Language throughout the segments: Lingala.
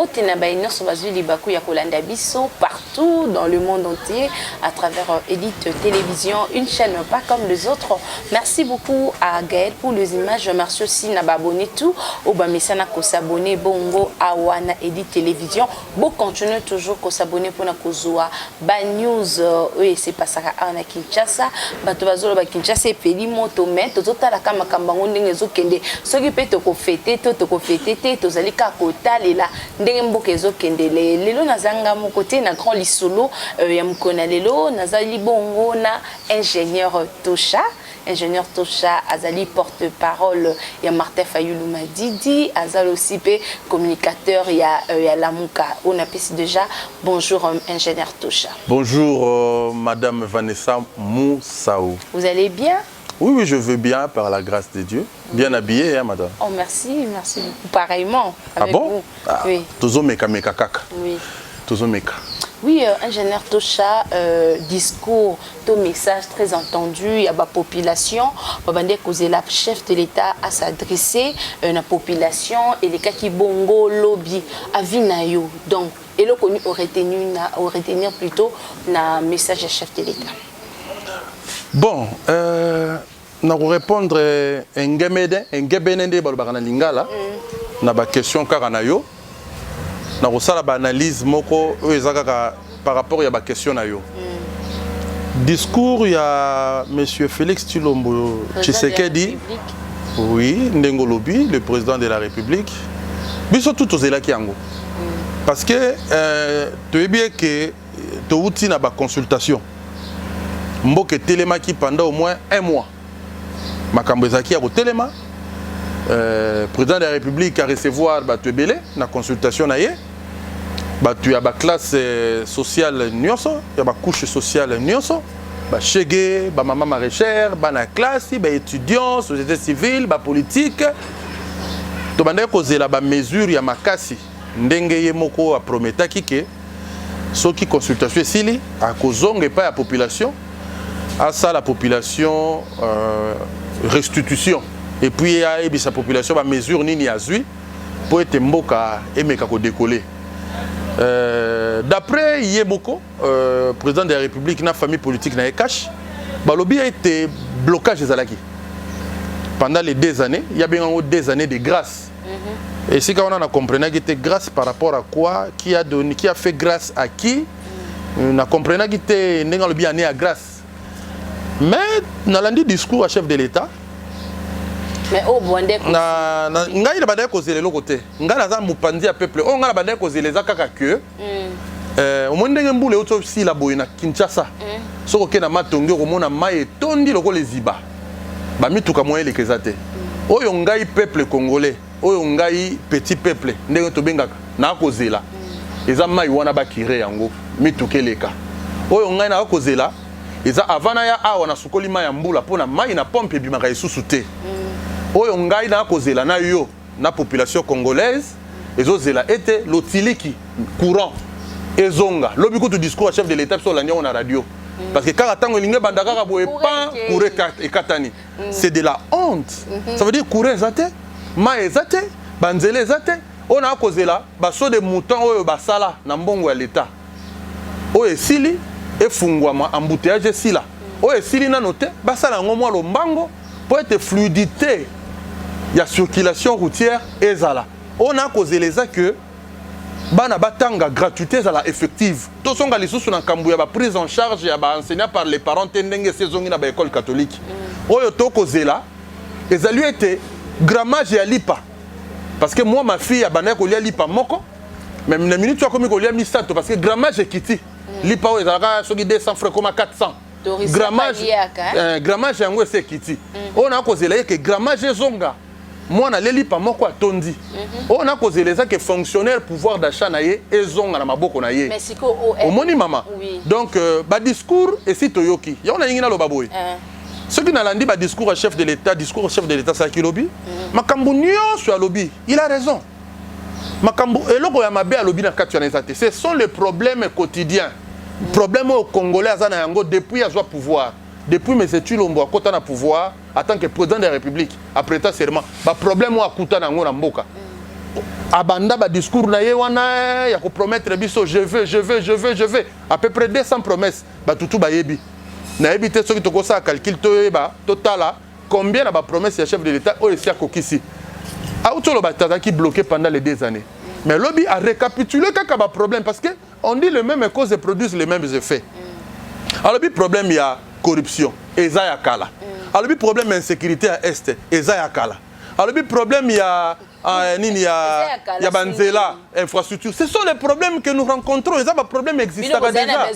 Mbote na baïno so bazu libaku ya kolanda biso partout dans le monde entier à travers Elite Télévision, une chaîne pas comme les autres. Merci beaucoup à Gaël pour les images. Merci aussi na abonné tout au bamesana ko s'abonner bongo awana Elite Télévision. Bon continuez toujours ko s'abonner pour na kozwa ba news oui c'est pas ça na Kinshasa bato bazolo ba Kinshasa peli moto mais tozotala kama kambango ndenge zokende soki pe to ko fêter to ko fêter te tozali ka kotalela ndenge mboka ezokende lelo nazanga mo côté na grand lisolo ya mkona lelo nazali bongo na ingénieur Tosha. Ingénieur Tosha Azali porte-parole ya Martin Fayulu Madidi Azal aussi pe communicateur ya Lamuka. On appelle déjà bonjour ingénieur Tosha. Bonjour madame Vanessa Moussaou. Vous allez bien? Oui, je veux bien par la grâce de Dieu. Bien habillé hein madame. Oh merci beaucoup. Pareillement avec bon? vous. Oui. Tozomeka meka kaka. Oui. Tozomeka. Oui, ingénieur Tosha, discours, ton message très entendu, il y a la population, la chef de l'État à s'adresser à la population et les cas qui bongo lobby à Vinayo. Donc, et le connu aurait retenir plutôt un message à chef de l'État. Bon, na répondre ngebenende balobana lingala na ba question karanayo. Na rosala ba analyse moko par rapport à ba question na yo. Discours ya monsieur Félix Tshilombo Tshisekedi. Oui, Ndengolobi, le président de la République. Biso tout ozelaki yango. Parce que tu es bien que tu outil na ba consultation. Mboke telemaki pendant au moins 1 mois. Makambo ezaki ya ko telema. Président de la République a recevoir ba tebele na consultation na ye. Tu as la classe sociale nyonso, il y a la couche sociale nyonso, chege, maman maraîchère, la classe, étudiants, société civile, politique. Tu as causé la mesure, il y a makasi. Ndenge yemoko a prometa kike, ce qui consultation sili, à causonge pas la population, à ça la population restitution. Et puis il y a sa population la mesure nini azui pour être mboka et mekako décoller. D'après Yemoko, président de la République, la famille politique n'a cash, Balobi a été blocage des alaki. Pendant les 2 années, il y a bien 2 années de grâce. Et si on a compris qu'il était grâce par rapport à quoi, qui a fait grâce à qui, on a compris qu'il était bien né à grâce. Mais dans le discours à chef de l'État, mais au Bondé ngai na banda causer le côté ngai naza mupandi ya peuple o ngai na banda causer les akaka que au monde ngembule auto si la boyina Kinshasa soko ke na matonge ko mona mai tondi loko les ziba ba mituka moye le kezate oyo ngai peuple congolais oyo ngai petit peuple ndenge to bengaka na kozela eza mai wana ba kire yango mitukeleka oyo ngai na kozela eza avana ya awa na sukoli mai ya mbula pona mai na pompe bimaka isusu te. Oyo ngai na kozela na yo na population congolaise ezozela était lotiliki courant ezonga lobi ko to discours à chef de l'État sur la nyon na radio parce que quand tango linge bandaka boye pan couré ekatani c'est de la honte ça veut dire couré ezate ma ezate banzele ezate on a kozela baso de mouton oyo basala na mbongo ya l'État oyo esili efungwama embouteillage sila oyo esili na note basala ngomwa lombango pour être fluidité. Il y a circulation routière et zala. On a causé les que bana batanga gratuité zala effective. Tous sont les sous na kambuya ba prise en charge ya ba enseigné par les parents tendenge saison na ba école catholique. Oyo to causé là ezali été grammage ya lipa. Parce que moi ma fille a bana ko lia lipa moko même na minute to comme ko lia misato parce que grammage ekiti. Lipa o ezala soki 200 francs comme 400. Grammage yango c'est ekiti. On a causé là que grammage zonga. Moi, on a les lipa moko atondi. On a causé les que fonctionnaire pouvoir d'achat naie et zong na maboko naie. Mais c'est quoi au moni maman. Donc ba discours et si toyoki. Ya on a ngina lo baboy. Ce qui n'a landi ba discours à chef de l'État, discours au chef de l'État ça qui lobby. Makambu nyo sur lobby. Il a raison. Makambu eloko ya mabe à lobby na katu na zate. Ce sont les problèmes quotidiens. Problème au Congolais azana yango depuis azwa pouvoir. Depuis M. Tshilombo a na pouvoir en tant que président de la République, après ta serment, le problème est à Mboka. abanda ba discours na ye wana ya ko promettre biso je veux à peu près 200 promesses ba tutu ba yebi na yebi te soki to ko sa calcul to yeba totala combien na ba promesse ya chef de l'état o esi akokisi autolo ba tazaki bloqué pendant les 2 années mais lobby a récapitulé kaka ba problème parce que on dit les mêmes causes produisent les mêmes effets alors le problème il y a corruption eza ya kala alors le problème insécurité à est eza ya kala alors le problème il y a il y a Banzela, infrastructure. Ce sont les problèmes que nous rencontrons. Ils ont des problèmes existants déjà.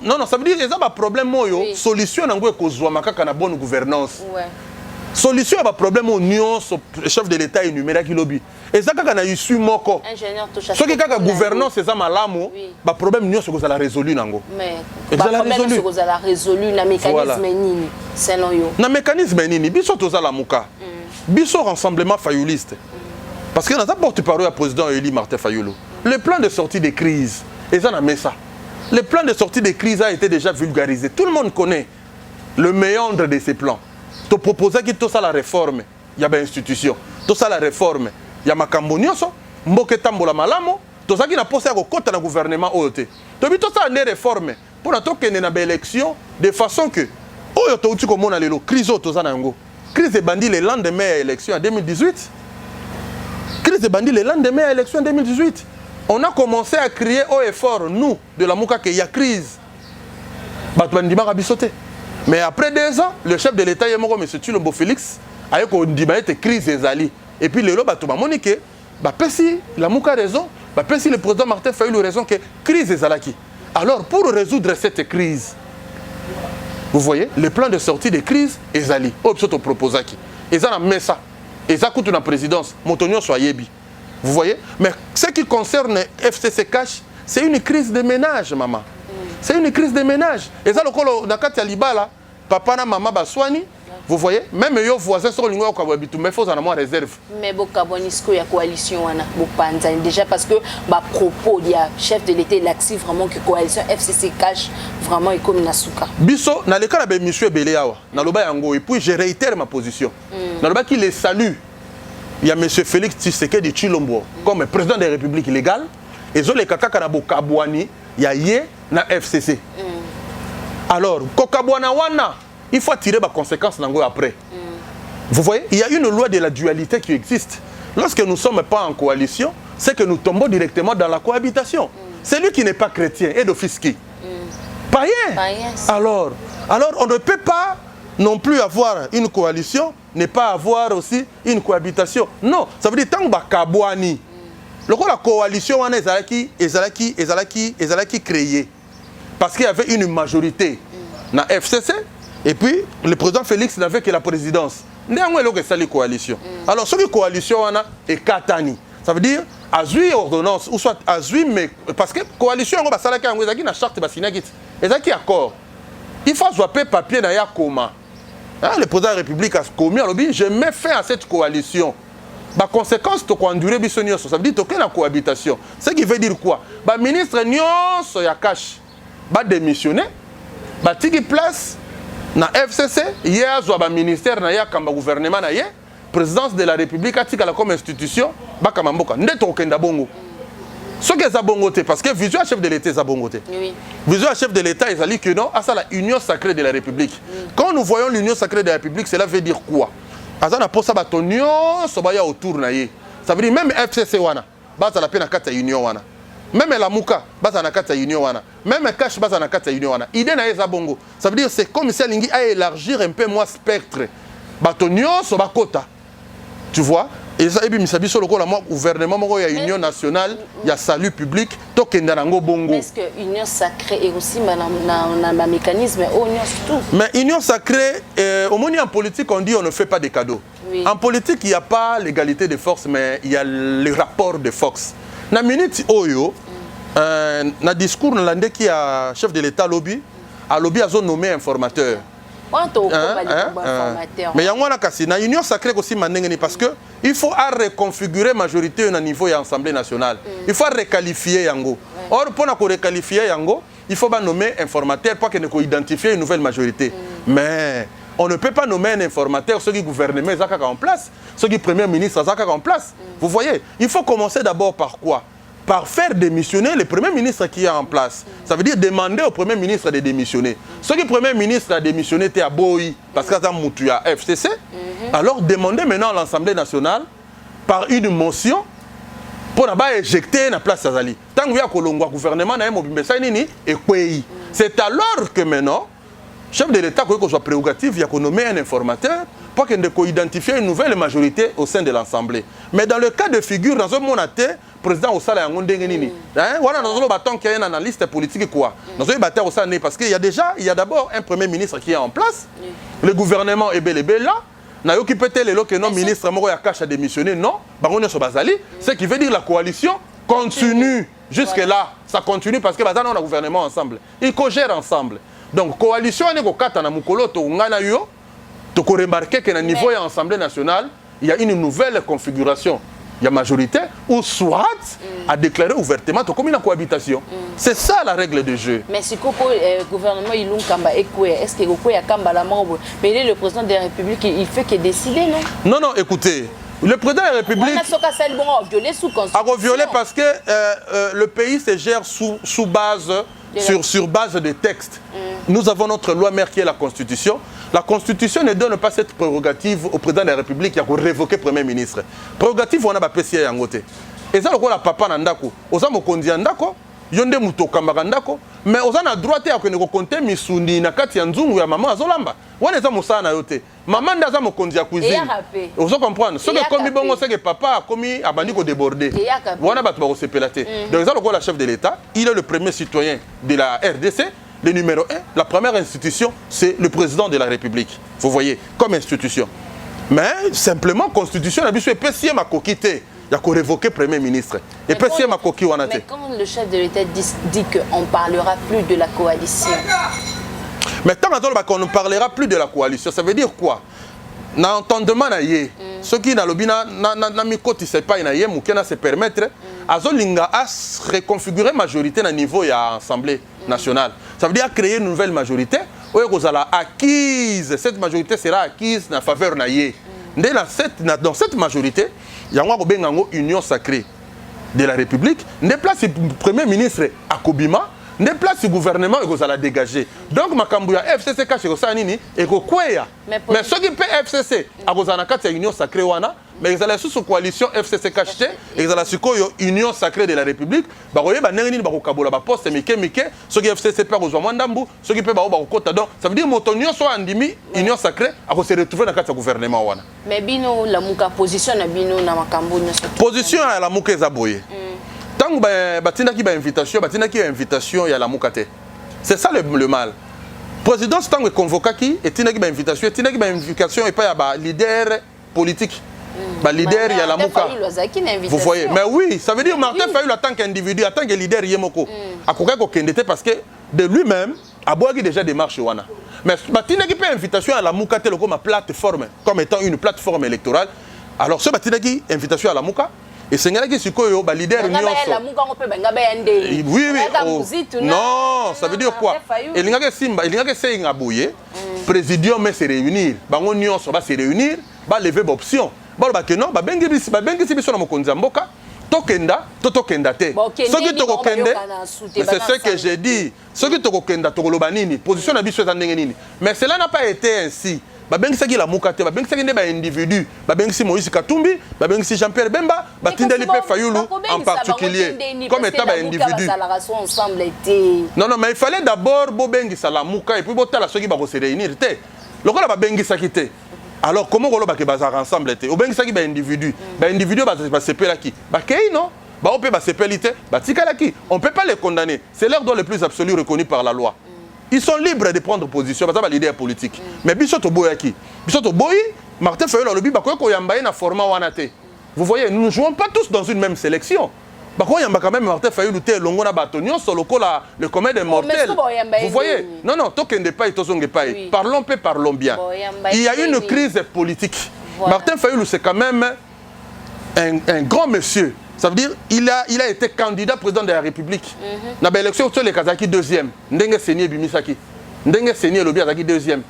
Non, ça veut dire qu'ils ont des problèmes. Solution, c'est une bonne gouvernance. Solution à problème union le chef de l'État énuméré qui lobby. Et ça quand on a issu moko. Ce qui est gouvernance c'est ça malamo, ba problème union c'est que ça la résolu nango. Mais ba problème c'est que ça la résolu na mécanisme nini selon yo. Na mécanisme nini biso toza la muka. Biso rassemblement fayouliste. Parce que dans sa porte-parole à président Eli Martin Fayoulou, le plan de sortie des crises, et ça n'a mis ça. Le plan de sortie des crises a été déjà vulgarisé. Tout le monde connaît le méandre de ces plans. Tu proposais que tout ça la réforme, il y a une institution. Tout ça la réforme, il y a makambo nyonso, mboke tambola malamo, tout ça qui n'a pas au côté du gouvernement OT. Tu tout ça une réforme pour la toque une élection de façon que oh tu tu comme on a le crise tout ça nango. Crise de bandit le lendemain à l'élection en 2018. Crise de bandit le lendemain à l'élection en 2018. On a commencé à crier haut et fort, nous, de la Mouka, qu'il y a crise. Mais après 2 ans, le chef de l'État, M. Tshilombo Félix, a dit que crise est allée. Et puis, le lot, Monique, la Mouka a raison, le président Martin Fayoulou a raison que crise est allée. Alors, pour résoudre cette crise, vous voyez, le plan de sortie des crises est allé. Obsoto proposaki. Ils ont mis ça. Ils ont coûté la présidence. Montonio soit yebi. Vous voyez? Mais ce qui concerne FCC Cash, c'est une crise de ménage, maman. C'est une crise de ménage. Et ça, le colo, Nakati Alibala, papa na maman Baswani, vous voyez? Même les voisins sont les mais il faut en avoir réserve. Mais il y a coalition déjà parce que bah propos il y a chef de l'État l'actif vraiment que coalition FCC Cash vraiment est comme Nasuka. Biso na le cas de monsieur Beleawa, na loba yango et puis je réitère ma position. Na loba qui les salue. Il y a monsieur Félix Tshisekedi Tshilombo comme président de la République légale et zo le kaka na bokabwani ya ye na FCC. Alors kokabwana wana il faut tirer les conséquences après. Vous voyez, il y a une loi de la dualité qui existe. Lorsque nous ne sommes pas en coalition, c'est que nous tombons directement dans la cohabitation. Celui qui n'est pas chrétien est d'office qui païen. Alors, on ne peut pas non plus avoir une coalition, ne pas avoir aussi une cohabitation. Non, ça veut dire tant que kabwani. La coalition est créée parce qu'il y avait une majorité dans la FCC. Et puis, le président Félix n'avait que la présidence. Néanmoins, il y a une coalition. Alors, cette coalition est katani. Ça veut dire, azui ordonnance, ou soit azui, mais parce que la coalition, il y a une charte, il y a un accord. Il faut avoir papier dans le coma. Le président de la République a commis, je mets fin à cette coalition. La conséquence, tu as enduré, ça veut dire que la cohabitation. Ce qui veut dire quoi? Le ministre Nyonso Yakash va démissionner, va tirer place. Na FCC, hier, le ministère, le gouvernement, la présidence de la République, comme institution, Bakamamboka. N'est-ce pas bongo? Ce qui est bongo, parce que vision chef de l'État est bongo. Vision chef de l'État, ils ont dit que non, c'est la union sacrée de la République. Quand nous voyons l'union sacrée de la République, cela veut dire quoi? Ça veut dire même FCC, ça la peine à union. Même la Mouka, baza na kata union wana. Même Cash, baza na kata union wana. Idée na eza bongo. Ça veut dire c'est comme si Lingi a élargir un peu moins spectre. Batonio so bakota. Tu vois? Et ça, misabi sur le gouvernement, il y a union nationale, il y a salut public, tokenda nango bongo. Est-ce que union sacrée est aussi un mécanisme tout? Mais union sacrée, au moins en politique, on dit on ne fait pas de cadeaux. Oui. En politique, il n'y a pas l'égalité de force, mais il y a le rapport de force. Na minute oyo na discours nalande qui a chef de l'État lobby a lobby a nommé informateur. Mais yango na kasi na union sacrée aussi manengeni parce que il faut reconfigurer majorité au niveau de l'Assemblée nationale. Il faut requalifier yango. Or pour na ko requalifier yango, il faut nommer informateur pour que ne ko identifier une nouvelle majorité. Mais on ne peut pas nommer un informateur, ceux qui gouvernement est en place, ceux qui premier ministre est en place. Vous voyez, il faut commencer d'abord par quoi? Par faire démissionner le premier ministre qui est en place. Ça veut dire demander au premier ministre de démissionner. Ceux qui premier ministre a démissionné étaient à Boï, parce qu'il y a Moutuya FCC, alors demandez maintenant à l'Assemblée nationale, par une motion, pour éjecter la place Azali. Tant que le gouvernement n'a pas c'est alors que maintenant, le chef de l'État a soit prérogative, il a nommé un informateur pour qu'il identifie une nouvelle majorité au sein de l'Assemblée. Mais dans le cas de figure, dans un monde le président au salaire voilà dans un bâton qui est un analyste politique quoi. Dans un bâton au salaire parce qu'il y a d'abord un premier ministre qui est en place. Le gouvernement est bel et bien là. Na yoki peut-être le non ministre Moko Yakash a démissionné non. Bangonia Sobazali, ce qui veut dire la coalition continue jusque là. Ça continue parce que bazana on a gouvernement ensemble. Ils co-gèrent ensemble. Donc coalition on est ko kata na mukolo to ngana yo. Tu peux remarquer qu'à niveau de l'Assemblée nationale, il y a une nouvelle configuration. Il y a majorité, ou soit à déclarer ouvertement comme une cohabitation. C'est ça la règle du jeu. Mais si le gouvernement il est-ce que mais il est le président de la République, il fait que décider, non? Non, non, écoutez, le président de la République a violé parce que le pays se gère sous base, sur base de textes. Nous avons notre loi mère qui est la Constitution. La Constitution ne donne pas cette prérogative au président de la République qui a révoqué le Premier ministre. Prérogative, on a pas PCA yangote. Et ça, le papa Nandako, on a mokondi Nandako, yonde mutoka Magandako, mais on a droit à que nous compter Misuni, Nakati Nzungu, ya maman Azolamba. On est à Moussa Nayote. Maman Daza mokondi à cuisine. Vous comprenez? Ce que comme bon, c'est que papa a commis à bandit débordé. On a battu se pélater. Donc, ça, le chef de l'État, il est le premier citoyen de la RDC. Le numéro 1, la première institution, c'est le président de la République. Vous voyez, comme institution. Mais simplement, la Constitution, la BISO est PCM à coquiter. Il y a qu'à révoquer le Premier ministre. Et PCM à coquiller. Mais quand le chef de l'État dit qu'on ne parlera plus de la coalition. Mais tant qu'on ne parlera plus de la coalition, ça veut dire quoi? Dans l'entendement, ceux qui n'ont pas se permettre à reconfigurer la majorité au niveau de l'Assemblée nationale. Ça veut dire créer une nouvelle majorité où vous allez acquise. Cette majorité sera acquise en faveur de dans cette majorité, il y a une union sacrée de la République. Ne place le Premier ministre à Kobima, ne place le gouvernement et vous allez dégager. Donc, Makambouya FCC cache ça nini et quoi. Mais ceux qui paient FCC à vous en union sacrée wana. Mais ils allaient sous coalition FCC cacheté, et ils allaient sur union sacrée de la République. Baroye banengini bakokabola ba poste mike ceux qui FCC pas aux Mwandambu, ceux qui paient ba kota donc ça veut dire motonio soit andimi union sacrée à se retrouver dans le gouvernement wana. Mais bino la muka position na bino na makambo nyoso. Position à la muka ezaboye. Tant batina ki ba invitation ya la mukate. C'est ça le mal. Président tant que convoqué qui et tina ki ba invitation et pas ya ba leader politique. Bah, leader, il y a la mouka. Vous voyez, mais oui, ça veut dire Martin Fayulu en tant qu'individu, en tant que leader, il y a moko. A quoi qu'il parce que de lui-même, a boagi déjà des marches wana. Mais Batina qui fait invitation à la mouka tel comme plateforme, comme étant une plateforme électorale. Alors ce Batina qui invitation à la mouka. Et c'est un qui suko ba leader nyonso. Oui oui. Non, ça veut dire quoi? Et l'ingake simba, il l'ingake sey ngabouye. Présidium mais se réunir. Bango nyonso va se réunir, va lever option. Que non, bengi biso na mokonzi mboka tokenda tokenda te soki tokokende c'est ce que j'ai dit soki tokokenda tokoloba nini position na biso ndenge nini mais cela n'a pas été ainsi bengi saki la mukate bengi saki nde ba individu bengi si Moïse Katumbi bengi si Jean-Pierre Bemba batindeli pe Fayulu en particulier comme état ba individu non mais il fallait d'abord bengi sala muka et puis botala soki ba se réunir te lokola bengi saki te. Alors, comment on peut bazar ensemble? Ou bien ça qui est individu. Individu, c'est pas qui. Non. On peut on ne peut pas les condamner. C'est leur droit le plus absolu reconnu par la loi. Ils sont libres de prendre position. C'est l'idée politique. Mais Bissoto Boyaki. Bissoto Boy, Martin Fayulu, le format Wanate. Vous voyez, nous ne jouons pas tous dans une même sélection. Il y a quand même Martin Fayulu, le commun des mortels. Vous voyez? Non, non, parlons bien. Il y a une crise politique. Martin Fayulu, c'est quand même un grand monsieur. Ça veut dire qu'il a été candidat président de la République. Dans l'élection, les Kazaki deuxième. Ndenge Senier Bimisaki. Ndenge Senier Lobi Azaki deuxième.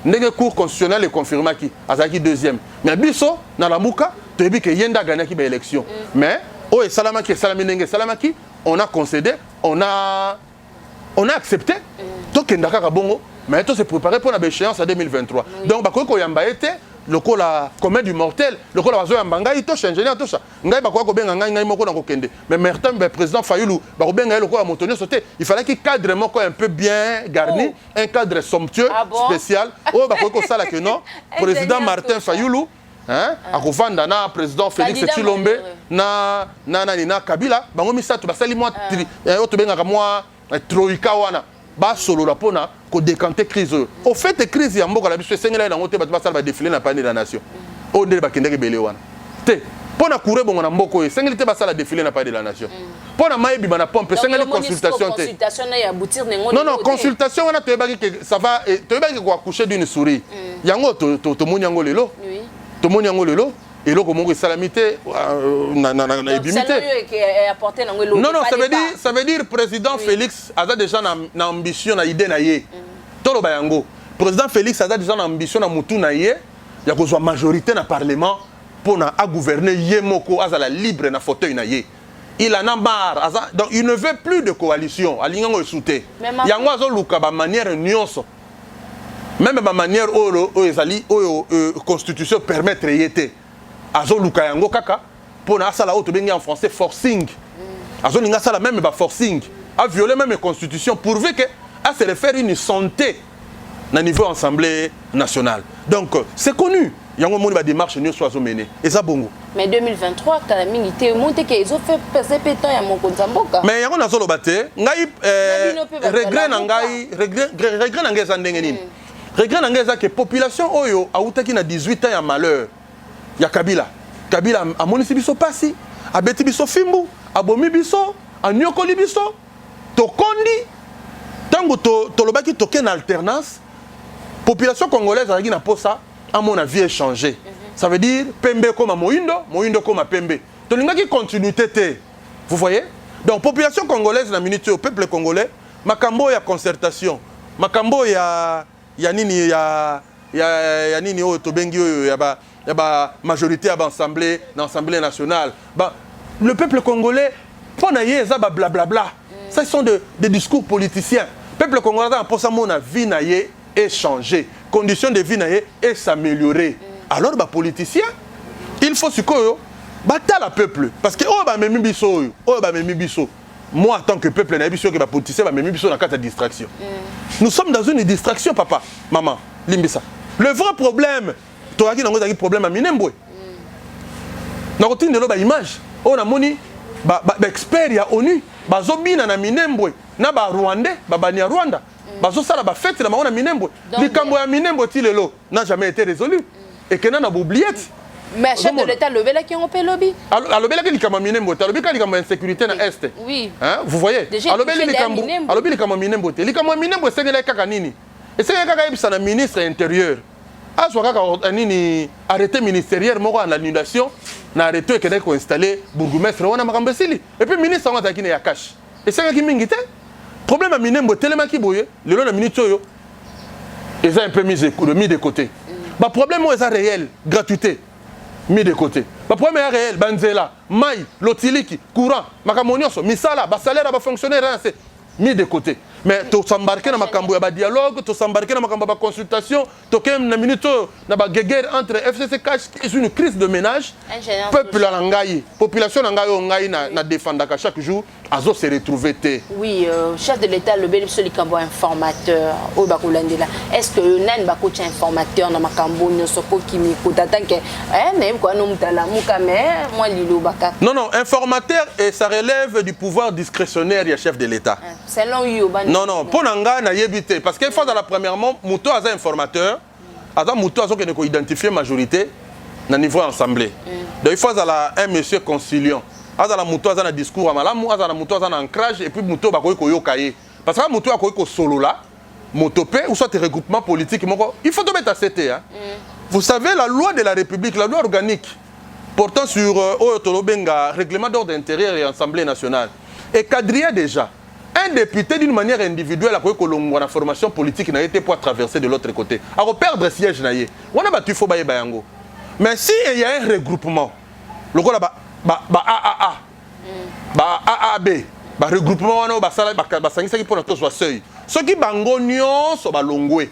ndenge cour constitutionnelle est confirmé qui azaki deuxième mais biso na lamuka toyebi que yenda gagné ki ba élection mais o et salamaki salamaki on a concédé on a accepté to kenda kaka bongo mais to se préparer pour la échéance en 2023 donc ba ko yamba été lokola commun du mortel lokola bazo yamba ngai to changer to ça ngai ba ko benga ngai moko na ko kende mais mertem be président Fayulu ba ko benga lokola motonio sauter il fallait qu'il cadre moko un peu bien garni un cadre somptueux spécial oh ba ko sala que non président Martin Fayulu hein akovanda na président Félix Tshilombe na Kabila bango misato basali moi to benga moi troika wana ba solo la pona ko décanter crise au fait crise ya mboka la biso sengela na ngote ba basala ba défiler na pani de la nation o ndele ba kendeke belé wana te pona courir bongo na mboko e sengeli te basala défiler na pani de la nation pona mayebi bana pompe sengeli consultation te non consultation wana to yebaki que ça va to yebaki ko accoucher d'une souris yango to moni yango lelo to moni yango lelo et là comment salamité non ça veut dire président Félix a déjà na ambition na idée na yé tolo bayango président Félix a déjà na ambition na mutu na yé ya ko soit majorité na parlement pour na a gouverner yé moko azala libre na fauteuil na yé il en a marre donc il ne veut plus de coalition alingango esouté yango azo luka ba manière nyonso même ba manière o ezali o constitution permettre yété azo luka yango kaka pona asala auto bengi en français forcing azo linga sala même ba forcing a violer même constitution pourvu que à se refaire une santé na niveau assemblée nationale donc c'est connu yango moni ba démarche nous soit mené et ça bongo mais 2023 kala mingi te monte que ils ont fait passer pétant ya moko nzamboka mais yango nazo lobate ngai regret na ngai za ndenge nini regret na ngai za que population oyo autaki na 18 ans ya malheur ya Kabila amonisi biso pasi abeti biso fimbu abomi biso anyokoli biso tokondi tango tolobaki toke na alternance population congolaise azaki na posa à mon avis échangé ça veut dire pembe comme moindo comme pembe tolingaki continuité te vous voyez donc population congolaise na minute au peuple congolais makambo ya concertation makambo ya nini ya nini o tobengi oyo ya ba majorité à l'Assemblée nationale. Bah, le peuple congolais, blablabla. Ça, ce sont des discours politiciens. Le peuple congolais, pour ça, mon vie est changé. Conditions de vie est s'améliorer. Alors, les politiciens, il faut ce que battre le peuple. Parce que, moi, en tant que peuple, je suis politicien, je suis dans la distraction. Nous sommes dans une distraction, papa, maman, Limbisa. Le vrai problème, tu as un problème à Minembwe. Dans le image, on a moni expert ya ONU, bazobina na Minembwe, na ba Rwandais, bania Rwanda. Bazo sala ba fête na maona Minembwe. Likambo ya Minembwe tilelo n'a jamais été résolu et que na oublié. Mais chef de l'État lobela qui on peut lobby. Alors lobela qui likambo Minembwe, lobela likambo insécurité na est. Oui. Hein, vous voyez? Alors lobela likambo Minembwe, likambo Minembwe c'est ngela kaka nini? Et c'est kaka ibisa na ministre intérieur. Arrêté ministériel moko en annulation na arrêté que ko installer bourgmestre wana makambesili et puis ministre wana takine ya cash et c'est qui mingite problème à Minembwe tellement ki boye le long de minute yo ils ont un peu mis de côté ba problème est réel gratuité mis de côté ba problème est réel banzela mai lotiliki courant makamonioso misala ba salaire ba fonctionnaire c'est mis de côté mais tu s'embarquer dans makambo ya ba dialogue tu s'embarquer dans makambo ba consultation tu kem na minute na ba guerre entre FCC cash c'est une crise de ménage peuple la ngai population na ngai ngai na défendaka chaque jour azo se retrouver té oui chef de l'état le bénéfice likambo informateur o ba kolandela est-ce que nan ba coach informateur na makambo nyoso ko kimi ko tatanke ne ko no mutala muka mais moi lilo baka non informateur et ça relève du pouvoir discrétionnaire du chef de l'état selon you non pour nanga na yebité parce qu'il faut dans la premièrement muto aza informateur aza muto azo que ko identifier majorité na niveau assemblée donc il faut un monsieur conciliant azala muto azana discours amalamu azala muto azana ancrage et puis muto bakoyi koyoka ye parce que muto akoyi ko solo là motopé ou soit regroupement politique il faut te mettre à CT hein. Vous savez la loi de la République la loi organique portant sur Tolobenga règlement d'ordre intérieur et assemblée nationale et quadrillait déjà un député d'une manière individuelle a la formation politique n'a été pour traverser de l'autre côté. Alors perdre le siège naïe. On a battu Fobaye Bayango. Mais si il y a un regroupement, le gars là AAA, AAB, regroupement on a sangisa qui pour notre soit seuil. Ceux qui bango nyon so balongwe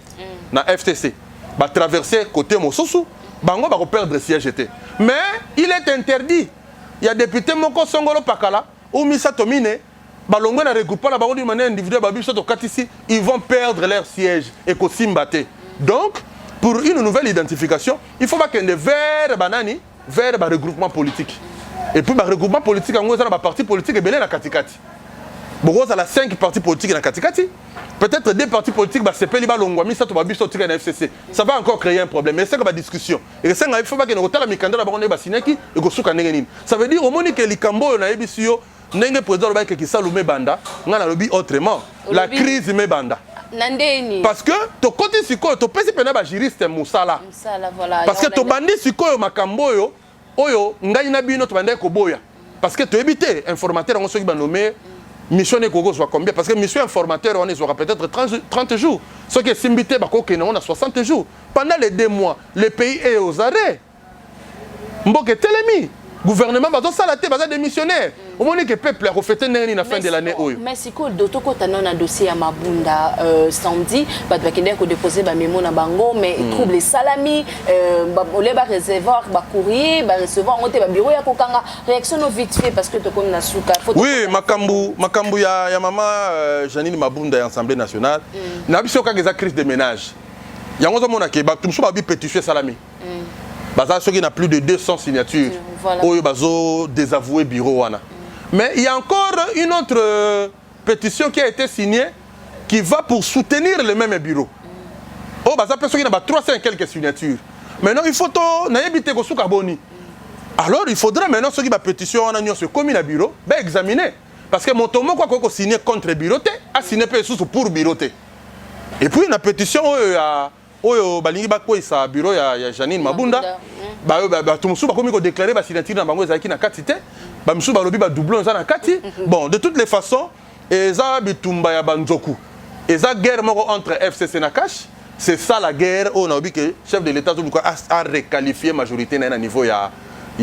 na FTC, ba traverser côté Mosusu, bango ba perdre le siège était. Mais il est interdit. Il y a député Moko Songolo Pakala ou Misa Tomine, balongwe na regroupement la bango d'une manière individuelle, ils vont perdre leur siège et Kosimbate. Donc pour une nouvelle identification, il faut pas qu'il y ait vers banani, vers le regroupement politique. Et puis le regroupement politique, on a un parti politique et belé na katikati. Bon, on a 5 partis politiques na katikati. Peut-être 2 partis politiques, c'est pas les balongwa, mais ça tu vas bien sortir na FCC. Ça va encore créer un problème. Mais c'est comme la discussion. Et c'est il faut pas que nous retala mikanda la bango ba sineki et go suka ndenge nini. Ça veut dire au moni que likambo na ebisio ndenge président ba ki salume banda, ngana lobi autrement. La crise me banda. Nandeni. Parce que to côté siko to pesi pena ba juriste musala. Musala voilà. Parce que to bandi siko makambo yo oyo ngai na bino to banda ko boya. Parce que to éviter informateur on so ki ba nommé mission ne kogo soit combien parce que mission informateur on est peut-être 30 jours. Ce qui est simbité ba ko on a 60 jours. Pendant les 2 mois, le pays est aux arrêts. Mboke telemi. Gouvernement va salater va démissionnaire. Au moment que peuple a refait la fin de l'année. Mais si quoi d'autres côté non un dossier à Mabunda samedi, bah tu vas déposer ba mémo na bango mais trouble les salami, les ba recevoir ba courrier, ba recevoir on te ba bureau ya kokanga réaction no vite fait parce que tu connais na suka. Oui, makambu ya maman Janine Mabunda Assemblée nationale. Na biso ka des crise de ménage. Yango zo mona ke ba tumso ba bi pétition salami. Baza ceux qui n'a plus de 200 signatures. Oyo bazo désavoué bureau wana. Mais il y a encore une autre pétition qui a été signée qui va pour soutenir le même bureau. Oh, bah, ça peut qu'il y a 300 et quelques signatures. Maintenant, il faut éviter que ce soit boni. Alors, il faudra maintenant ceux qui ont pétition en union sur commun à bureau, ben examiner. Parce que mon tomo quoi qu'on signé contre bureau, a signé pour bureau. Et puis, une pétition oyo balingi bakoi sa bureau ya Janine Mabunda. Ba tout musu ba komi ko déclarer ba signature na bango ezaki na kati te. Ba musu ba lobi ba doublon za na kati. Bon, de toutes les façons, eza bitumba ya banzoku. Eza guerre moko entre FCC na cash. C'est ça la guerre on a obi que chef de l'état a requalifié majorité na niveau ya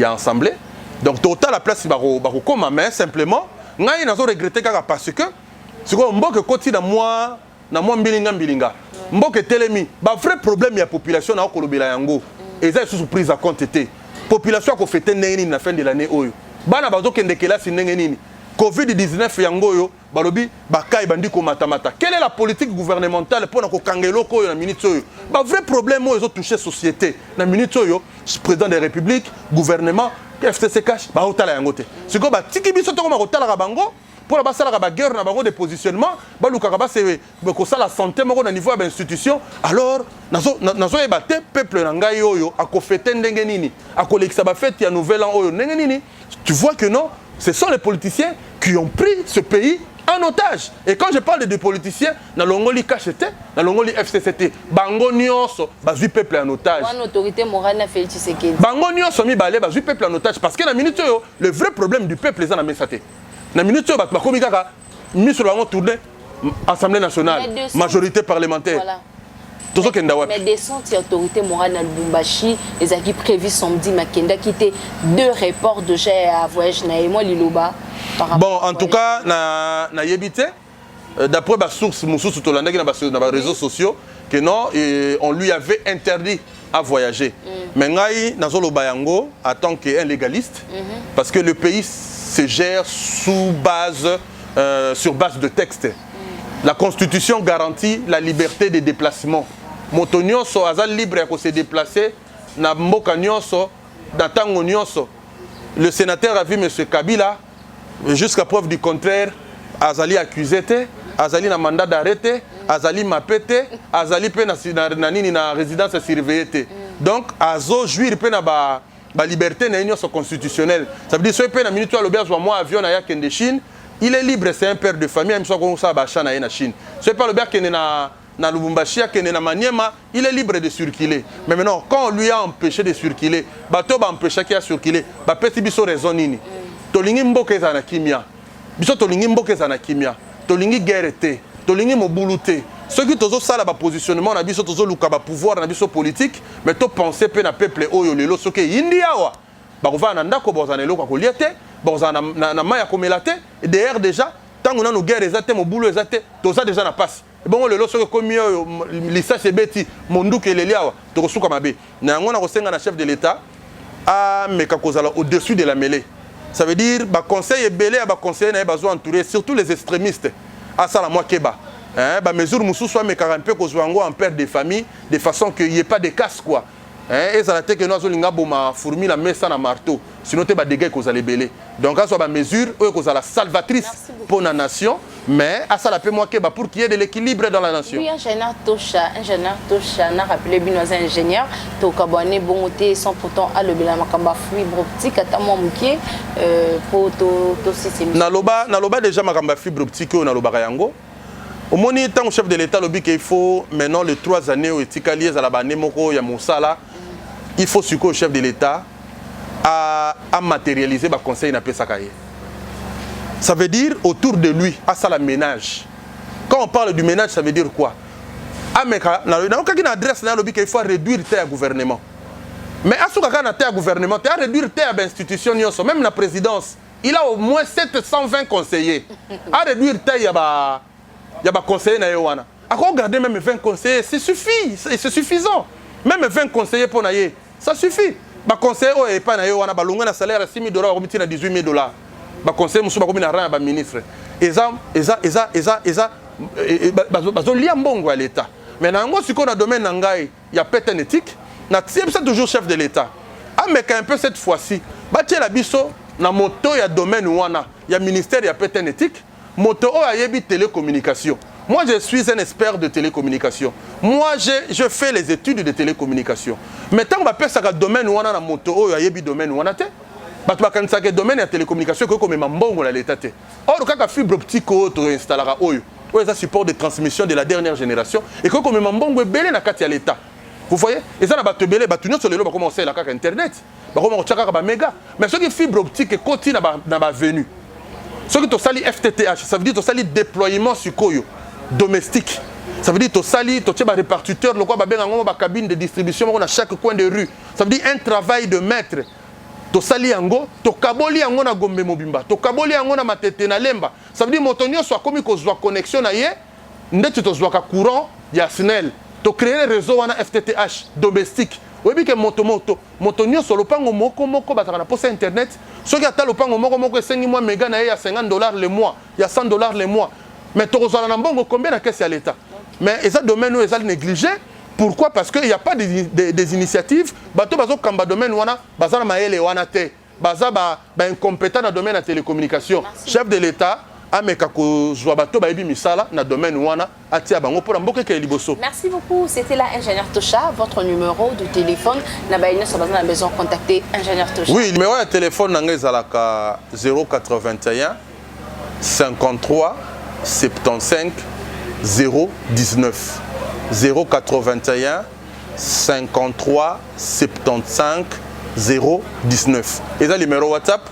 assemblée. Donc total la place ba ko koma mais simplement ngai nazo regretter kaka parce que c'est quoi mboke koti na moi mbilinga. Mboke telemi, ba vrai problème ya population na kolobela yango. Eza sous prise à compte été. Population ko fêter nini na fin de l'année oyo. Bana bazo kende kelasi ndenge nini. Covid-19 yango yo balobi bakai bandi ko matamata. Quelle est la politique gouvernementale pour na ko kangelo ko na minute oyo? Ba vrai problème oyo zo toucher société. Na minute oyo, président de la République, gouvernement, FCC cash ba otala yango te. Siko ba tiki biso to ko ma otala ka bango. Pour la guerre, on a des positionnements, c'est la santé, au niveau de l'institution. Alors, le peuple a fait ndengenini, a collecté sa fête, il y a nouvel an, tu vois que non, ce sont les politiciens qui ont pris ce pays en otage. Et quand je parle de politiciens, dans l'Ongoli KHT, dans l'Ongoli FCCT, Bango Nyonso, le peuple en otage. L'autorité morale n'a fait Tshisekedi. Bango Nyonso, le peuple en otage. Parce que la minute, le vrai problème du peuple, c'est la messaté. Na minute ba komi kaka ministre va tourner Assemblée nationale majorité parlementaire. Voilà. Mais descente autorité morale na Lubumbashi les acquis prévus samedi Makenda qui était 2 reports de jet à voyage na moi Liloba. Bon en tout cas na yebité d'après ba source mususu to landaki na ba réseaux sociaux que non on lui avait interdit à voyager. Mais ngai nazoloba yango en tant qu'un légaliste parce que le pays se gère sur base de texte. La Constitution garantit la liberté de déplacement. Moto nyonso aza libre à se déplacer na mboka nyonso dans tango nyonso. Le sénateur a vu M. Kabila jusqu'à preuve du contraire azali accusé azali na mandat d'arrêt azali mapete azali pe na nini na résidence surveillée. Donc azo jouir pe na ba liberté na union constitutionnelle. Ça veut dire que si minute le moi avion na de Chine, il est libre, c'est un père de famille, même si on ça ba na Chine. Si pas le bien qui est na Lubumbashi, qui est na Maniema, il est libre de circuler. Mais maintenant quand on lui a empêché de circuler, bateau ba empêché qu'il a circulé, ba petit biso raison nini. Tolingi mboke za na kimia. Biso tolingi mboke za na kimia. tolingi guerre te tolingi mobulu te soki tozosala bapositionnement na biso tozoluka bapouvoir na biso politique mais topense mpe na peuple oyo lelo soki eyindi awa bakovana na ndako bozala na eloko ya kolia te bozala na mai ya komela te derrière déjà ntango nanu guerre eza te mobulu eza te toza déjà na pasi ebongo lelo soki ekomi oyo lisasi ebeti monduki eleli awa tokosuka mabe na yango na kosenga na chef de l'état ameka kozala au-dessus de la mêlée. Ça veut dire que conseil belé à conseiller na besoin entouré surtout les extrémistes à ça la moi keba ba mesure musu soit mais un peu kozwango en perte de famille de façon qu'il y ait pas de casse quoi et ça la tête que nous azolinga boma fourmi la mesa na marteau sinon te ba dégâts qu'on allait belé donc ça soit ba mesure eux qu'on la salvatrice pour la nation mais à ça la paix moi keba pour qu'il y ait de l'équilibre dans la nation. Oui, ingénieur Tosha n'a rappelé bien nos ingénieurs to kabane bongoté sans pourtant à le bilan makamba fibre optique ata moi muké pour to système. Na loba déjà makamba fibre optique na loba yango. Au moni tant chef de l'état lobi qu'il faut maintenant les 3 années au etikalier za la bane moko ya mosala il faut suko chef de l'état à matérialiser ba conseil na pesaka ye. Ça veut dire autour de lui, à ça la ménage. Quand on parle du ménage, ça veut dire quoi? Ah, mais quand on adresse là, il faut réduire le gouvernement. Mais à ce quand on a gouvernement, tu as réduire l'institution, même la présidence. Il a au moins 720 conseillers. À réduire il y a des conseillers. À regarder même 20 conseillers, c'est suffisant. Même 20 conseillers pour naïe, ça suffit. Les conseillers, ils pas naïe, on a un salaire à 6 000 $, on a 18 000 $. Ba conseil musu ba komina rang ba ministre eza bazolia mbongo à l'état mais na ngo siko na domaine ngai ya pète éthique na c'est toujours chef de l'état ameka un peu cette fois-ci batie la biso na moto ya domaine wana ya ministère ya pète éthique moto o ayebi télécommunication. Moi je suis un expert de télécommunication, moi je fais les études de télécommunication mais tant ba pesa ka domaine wana na moto o ayebi domaine wana te parce que le domaine de la télécommunication est comme un l'État. Or, quand la fibre optique est installée, il y a un support de transmission de la dernière génération et comme un bon est belé dans l'État. Vous voyez? Et ça, il y a des sur le lot, comment on sait Internet, comment on a méga. Mais ce qui est fibre optique est continue dans la venue. Ce qui est sali FTTH, ça veut dire que tu as le déploiement sur Koyo, domestique. Ça veut dire que tu as un répartiteur, une cabine de distribution dans chaque coin de rue. Ça veut dire un travail de maître. To sali yango to kaboli yango na Gombe Mobimba to kaboli yango na Matete na Lemba ça veut dire motonio soit comme ko zwa connexion na ye ndeti to zwa ka courant ya SNEL to créer réseau wana FTTH domestique oyebi ke motonio so lopango moko bataka na poste internet soki ata lopango moko esengi mwa méga na ye ya 50 $ le mois ya 100 $ le mois mais to kozala na mbongo combien na caisse ya l'état mais ça domaine est négligé. Pourquoi? Parce qu'il n'y a pas des initiatives. Bato bazo kamba domaine wana bazana maele wana te. Baza incompétent dans le domaine de la télécommunication. Chef de l'État ameka ko zwa bato ba ebi misala na domaine wana atia bango pour mboke ke liboso. Merci beaucoup. C'était là ingénieur Tosha, votre numéro de téléphone. Na ba ina so bazana besoin contacter ingénieur Tosha. Oui, le numéro de téléphone nanga ezalaka 081 53 75 019. 081 53 75 019. Et ça, le numéro WhatsApp,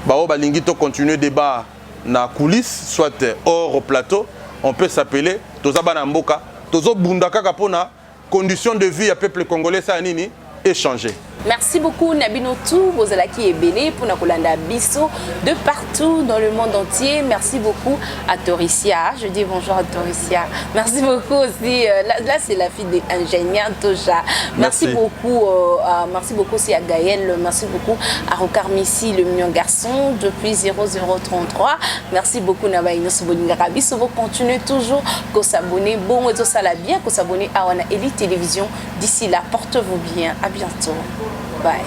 on va continuer le débat dans la coulisse, soit hors au plateau. On peut s'appeler Toza Banamboka, Tozo Bundaka Kapona, conditions de vie à peuple congolais, ça a échanger. Merci beaucoup Nabinotou, Bozalaki et Bélé pour Nakolanda Bisso de partout dans le monde entier. Merci beaucoup à Toricia. Je dis bonjour à Toricia. Merci beaucoup aussi. Là c'est la fille de ingénieur Tosha. Merci beaucoup. Merci beaucoup aussi à Gaël. Merci beaucoup à Rokar Missi, le mignon garçon depuis 0033. Merci beaucoup Nabaïno Soboningara Bisso. Vous continuez toujours à s'abonner. Bon, et tout ça là bien, à s'abonner à Wana Elite Télévision. D'ici là, portez-vous bien. À bientôt. Bye.